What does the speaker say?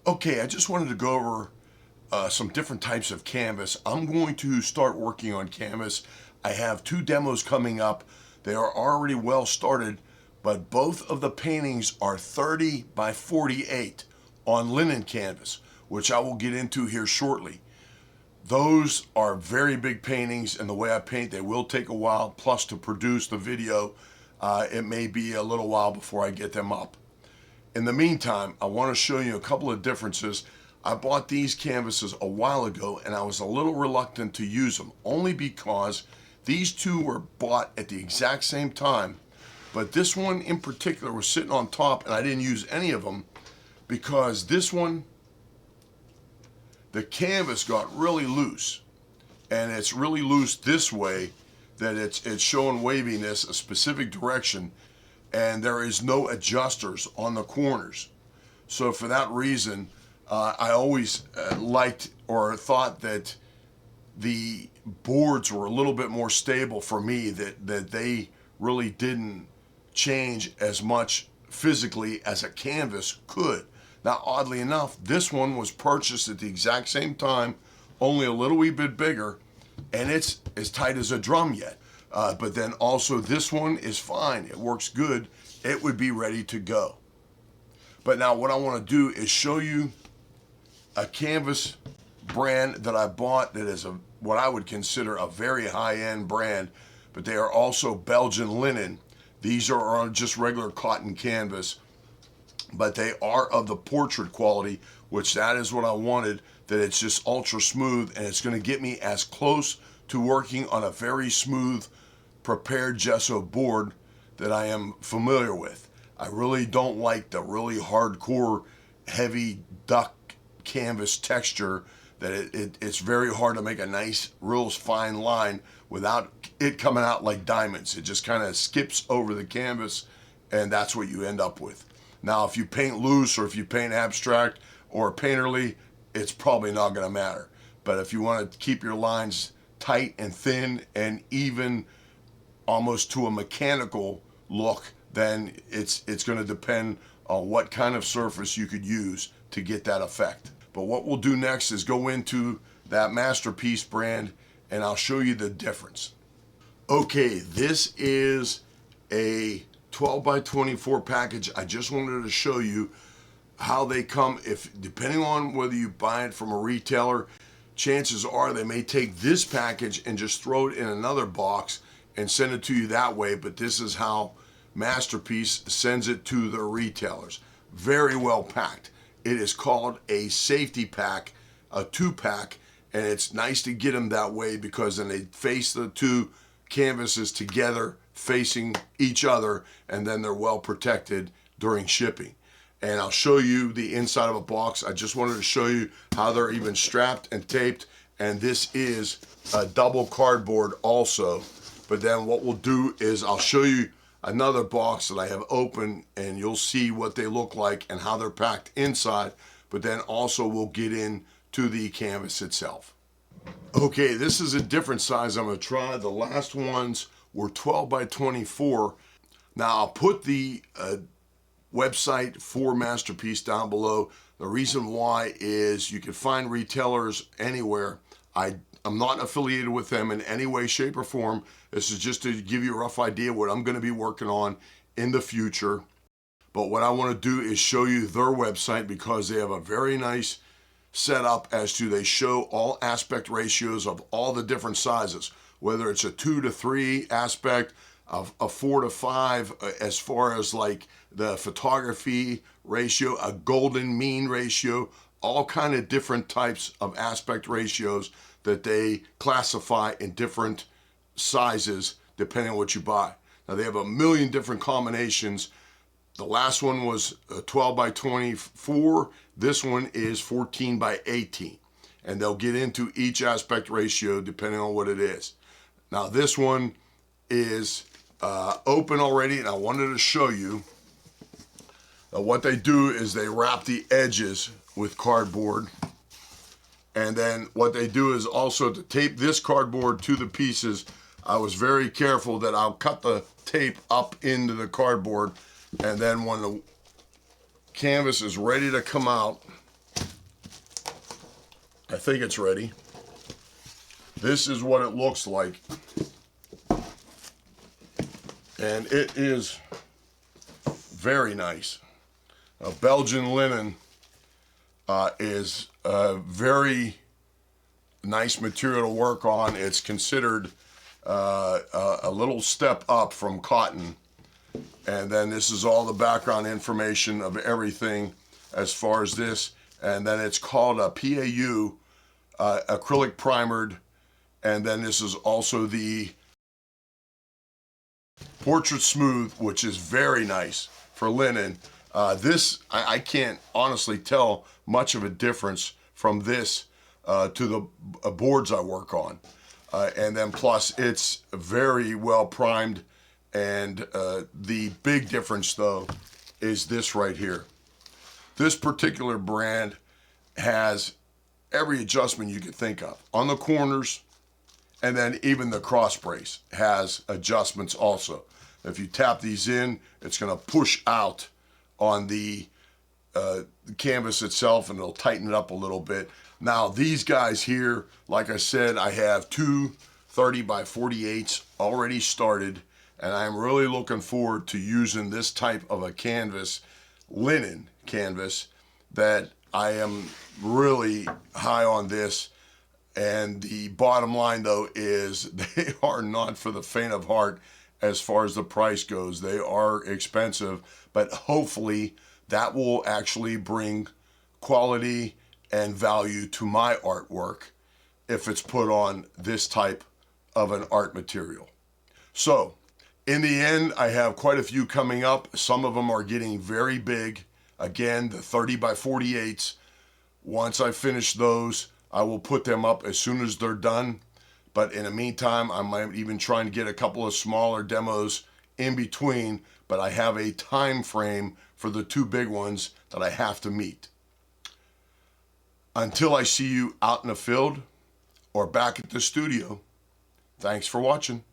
Okay, I just wanted to go over some different types of canvas. I'm going to start working on canvas. I have 2 demos coming up. They are already well started, but both of the paintings are 30 by 48 on linen canvas, which I will get into here shortly. Those are very big paintings, and the way I paint, they will take a while. Plus, to produce the video, it may be a little while before I get them up. In the meantime, I want to show you a couple of differences. I bought these canvases a while ago, and I was a little reluctant to use them, only because these 2 were bought at the exact same time, but this one in particular was sitting on top, and I didn't use any of them because this one, the canvas got really loose, and it's really loose this way that it's showing waviness a specific direction, and there is no adjusters on the corners. So for that reason, I always liked or thought that the boards were a little bit more stable for me, that they really didn't change as much physically as a canvas could. Now, oddly enough, this one was purchased at the exact same time, only a little wee bit bigger, and it's as tight as a drum yet. But then also this one is fine. It works good. It would be ready to go. But now what I want to do is show you a canvas brand that I bought that is what I would consider a very high-end brand, but they are also Belgian linen. These are on just regular cotton canvas, but they are of the portrait quality, which that is what I wanted, that it's just ultra smooth, and it's going to get me as close to working on a very smooth prepared gesso board that I am familiar with. I really don't like the really hardcore heavy duck canvas texture, that it's very hard to make a nice real fine line without it coming out like diamonds. It just kind of skips over the canvas, and that's what you end up with. Now, if you paint loose or if you paint abstract or painterly, it's probably not going to matter. But if you want to keep your lines tight and thin and even almost to a mechanical look, then it's going to depend on what kind of surface you could use to get that effect. But what we'll do next is go into that Masterpiece brand, and I'll show you the difference. Okay, this is a 12 by 24 package. I just wanted to show you how they come. If depending on whether you buy it from a retailer, chances are they may take this package and just throw it in another box and send it to you that way, but this is how Masterpiece sends it to their retailers. Very well packed. It is called a safety pack, a 2-pack, and it's nice to get them that way because then they face the 2 canvases together facing each other, and then they're well protected during shipping. And I'll show you the inside of a box. I just wanted to show you how they're even strapped and taped, and this is a double cardboard also. But then what we'll do is I'll show you another box that I have open, and you'll see what they look like and how they're packed inside. But then also we'll get into the canvas itself. Okay, this is a different size I'm going to try. The last ones were 12 by 24. Now I'll put the website for Masterpiece down below. The reason why is you can find retailers anywhere. I'm not affiliated with them in any way, shape, or form. This is just to give you a rough idea what I'm going to be working on in the future. But what I want to do is show you their website because they have a very nice setup as to they show all aspect ratios of all the different sizes, whether it's a 2:3 aspect, a 4:5 as far as like the photography ratio, a golden mean ratio, all kind of different types of aspect ratios that they classify in different sizes depending on what you buy. Now they have a million different combinations. The last one was 12 by 24. This one is 14 by 18. And they'll get into each aspect ratio depending on what it is. Now this one is open already, and I wanted to show you what they do is they wrap the edges with cardboard. And then what they do is also to tape this cardboard to the pieces. I was very careful that I'll cut the tape up into the cardboard, and then when the canvas is ready to come out, I think it's ready. This is what it looks like. And it is very nice. Belgian linen is a very nice material to work on. It's considered a little step up from cotton. And then this is all the background information of everything as far as this. And then it's called a PAU, acrylic primered. And then this is also the Portrait Smooth, which is very nice for linen. This, I can't honestly tell much of a difference from this to the boards I work on. And then plus it's very well primed. And the big difference though is this right here. This particular brand has every adjustment you could think of on the corners, and then even the cross brace has adjustments also. If you tap these in, it's going to push out on the canvas itself, and it'll tighten it up a little bit. Now these guys here, like I said, I have two 30 by 48s already started, and I'm really looking forward to using this type of a canvas, linen canvas, that I am really high on this. And the bottom line though is they are not for the faint of heart as far as the price goes. They are expensive, but hopefully that will actually bring quality and value to my artwork if it's put on this type of an art material. So in the end, I have quite a few coming up. Some of them are getting very big. Again, the 30 by 48s. Once I finish those, I will put them up as soon as they're done. But in the meantime, I might even try and get a couple of smaller demos in between, but I have a time frame for the two big ones that I have to meet. Until I see you out in the field or back at the studio, thanks for watching.